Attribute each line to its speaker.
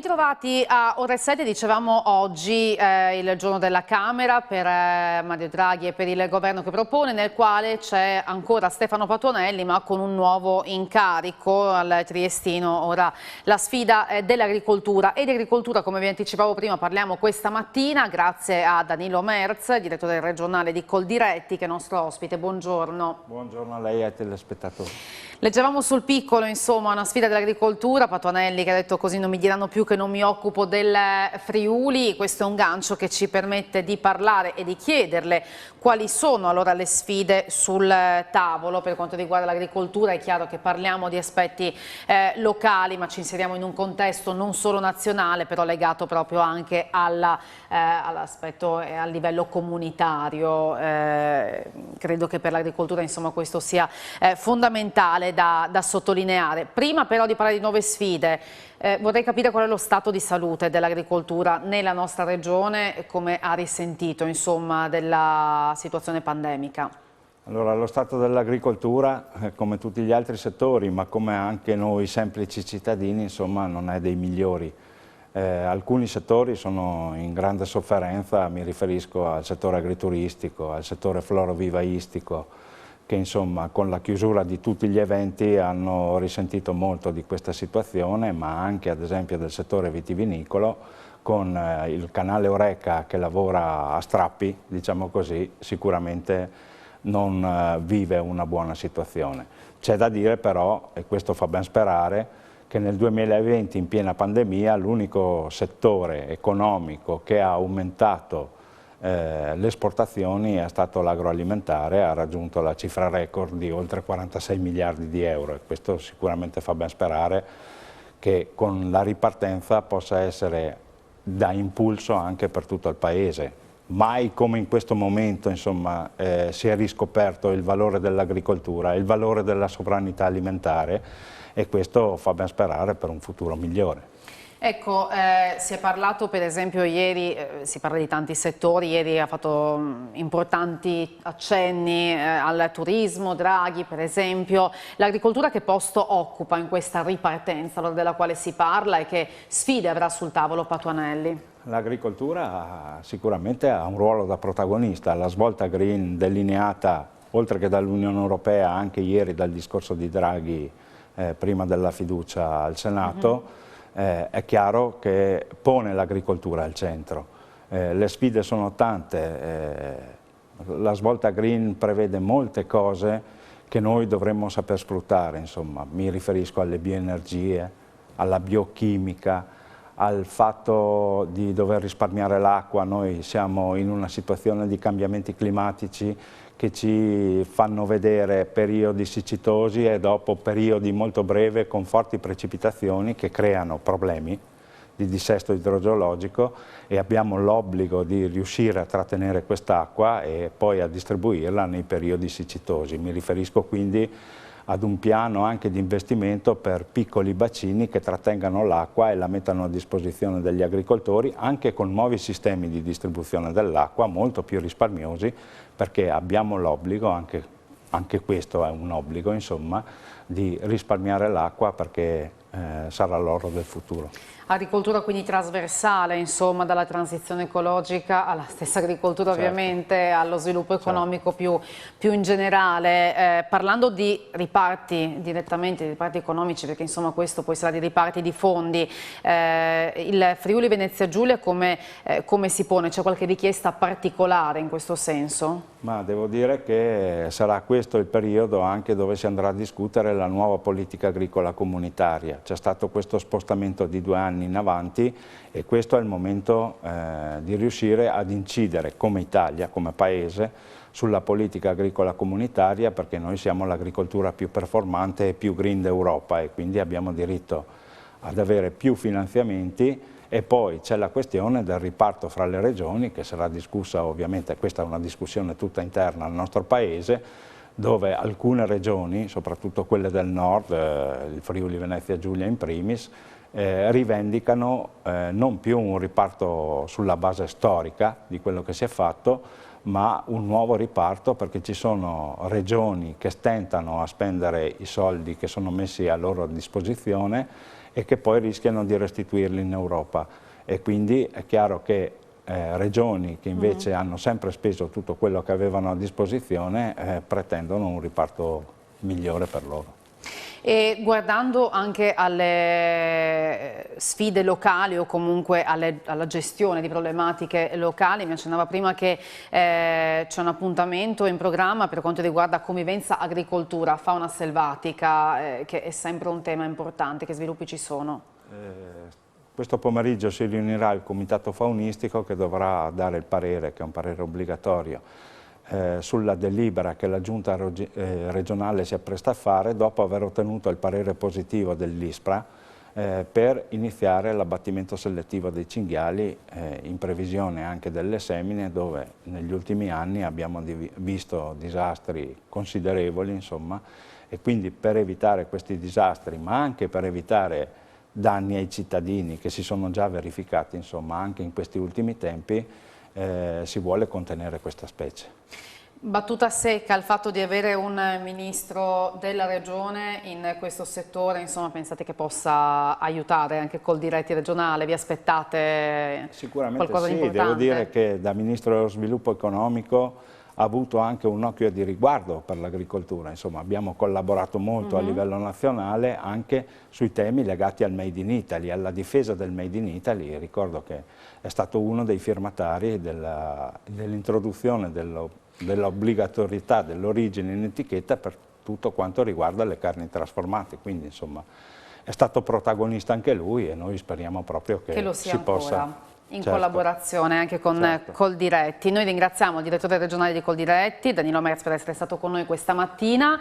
Speaker 1: Bentrovati a Ore 7, dicevamo oggi il giorno della Camera per Mario Draghi e per il governo che propone, nel quale c'è ancora Stefano Patuanelli ma con un nuovo incarico al Triestino. Ora la sfida dell'agricoltura e di agricoltura, come vi anticipavo prima, parliamo questa mattina grazie a Danilo Merz, direttore regionale di Coldiretti, che è nostro ospite. Buongiorno.
Speaker 2: Buongiorno a lei e ai telespettatori.
Speaker 1: Leggevamo sul piccolo, insomma, una sfida dell'agricoltura. Patuanelli che ha detto: così non mi diranno più che non mi occupo del Friuli. Questo è un gancio che ci permette di parlare e di chiederle quali sono allora le sfide sul tavolo per quanto riguarda l'agricoltura. È chiaro che parliamo di aspetti locali, ma ci inseriamo in un contesto non solo nazionale, però legato proprio anche all'aspetto a livello comunitario. Credo che per l'agricoltura, insomma, questo sia fondamentale da sottolineare. Prima però di parlare di nuove sfide, vorrei capire qual è lo stato di salute dell'agricoltura nella nostra regione e come ha risentito, insomma, della situazione pandemica.
Speaker 2: Allora, lo stato dell'agricoltura, come tutti gli altri settori, ma come anche noi semplici cittadini, insomma, non è dei migliori. Alcuni settori sono in grande sofferenza, mi riferisco al settore agrituristico, al settore florovivaistico, che insomma con la chiusura di tutti gli eventi hanno risentito molto di questa situazione, ma anche ad esempio del settore vitivinicolo, con il canale Oreca che lavora a strappi, diciamo così, sicuramente non vive una buona situazione. C'è da dire però, e questo fa ben sperare, che nel 2020 in piena pandemia l'unico settore economico che ha aumentato le esportazioni è stato l'agroalimentare, ha raggiunto la cifra record di oltre 46 miliardi di euro e questo sicuramente fa ben sperare che con la ripartenza possa essere da impulso anche per tutto il Paese. Mai come in questo momento, insomma, si è riscoperto il valore dell'agricoltura, il valore della sovranità alimentare e questo fa ben sperare per un futuro migliore.
Speaker 1: Ecco, si è parlato per esempio ieri, si parla di tanti settori, ieri ha fatto importanti accenni al turismo, Draghi per esempio. L'agricoltura che posto occupa in questa ripartenza della quale si parla e che sfide avrà sul tavolo Patuanelli?
Speaker 2: L'agricoltura sicuramente ha un ruolo da protagonista, la svolta green delineata oltre che dall'Unione Europea anche ieri dal discorso di Draghi prima della fiducia al Senato. È chiaro che pone l'agricoltura al centro. Le sfide sono tante, la svolta green prevede molte cose che noi dovremmo saper sfruttare, insomma. Mi riferisco alle bioenergie, alla biochimica, al fatto di dover risparmiare l'acqua. Noi siamo in una situazione di cambiamenti climatici che ci fanno vedere periodi siccitosi e dopo periodi molto brevi con forti precipitazioni che creano problemi di dissesto idrogeologico e abbiamo l'obbligo di riuscire a trattenere quest'acqua e poi a distribuirla nei periodi siccitosi. Mi riferisco quindi ad un piano anche di investimento per piccoli bacini che trattengano l'acqua e la mettano a disposizione degli agricoltori, anche con nuovi sistemi di distribuzione dell'acqua molto più risparmiosi, perché abbiamo l'obbligo, anche questo è un obbligo, insomma, di risparmiare l'acqua perché sarà l'oro del futuro.
Speaker 1: Agricoltura quindi trasversale, insomma, dalla transizione ecologica alla stessa agricoltura, certo, ovviamente, allo sviluppo economico, certo, più in generale. Parlando di riparti direttamente, di riparti economici, perché insomma questo poi sarà di riparti di fondi, il Friuli Venezia Giulia come si pone? C'è qualche richiesta particolare in questo senso?
Speaker 2: Ma devo dire che sarà questo il periodo anche dove si andrà a discutere la nuova politica agricola comunitaria. C'è stato questo spostamento di 2 anni in avanti e questo è il momento di riuscire ad incidere come Italia, come Paese, sulla politica agricola comunitaria, perché noi siamo l'agricoltura più performante e più green d'Europa e quindi abbiamo diritto ad avere più finanziamenti. E poi c'è la questione del riparto fra le regioni che sarà discussa, ovviamente questa è una discussione tutta interna al nostro Paese, dove alcune regioni, soprattutto quelle del nord, il Friuli Venezia Giulia in primis, rivendicano non più un riparto sulla base storica di quello che si è fatto, ma un nuovo riparto, perché ci sono regioni che stentano a spendere i soldi che sono messi a loro disposizione e che poi rischiano di restituirli in Europa, e quindi è chiaro che regioni che invece hanno sempre speso tutto quello che avevano a disposizione pretendono un riparto migliore per loro.
Speaker 1: E guardando anche alle sfide locali o comunque alla gestione di problematiche locali, mi accennava prima che c'è un appuntamento in programma per quanto riguarda convivenza, agricoltura, fauna selvatica, che è sempre un tema importante. Che sviluppi ci sono?
Speaker 2: Questo pomeriggio si riunirà il comitato faunistico che dovrà dare il parere, che è un parere obbligatorio, sulla delibera che la giunta regionale si appresta a fare dopo aver ottenuto il parere positivo dell'ISPRA per iniziare l'abbattimento selettivo dei cinghiali in previsione anche delle semine, dove negli ultimi anni abbiamo visto disastri considerevoli, insomma, e quindi per evitare questi disastri, ma anche per evitare danni ai cittadini che si sono già verificati, insomma, anche in questi ultimi tempi, si vuole contenere questa specie.
Speaker 1: Battuta secca il fatto di avere un ministro della regione in questo settore, insomma, pensate che possa aiutare anche col diretti regionale? Vi aspettate qualcosa di importante?
Speaker 2: Devo dire che da ministro dello sviluppo economico ha avuto anche un occhio di riguardo per l'agricoltura, insomma abbiamo collaborato molto a livello nazionale anche sui temi legati al Made in Italy, alla difesa del Made in Italy. Ricordo che è stato uno dei firmatari dell'introduzione dell'obbligatorietà dell'origine in etichetta per tutto quanto riguarda le carni trasformate, quindi insomma è stato protagonista anche lui e noi speriamo proprio che
Speaker 1: lo sia
Speaker 2: si possa...
Speaker 1: in collaborazione anche con Coldiretti. Noi ringraziamo il direttore regionale di Coldiretti, Danilo Merz, per essere stato con noi questa mattina.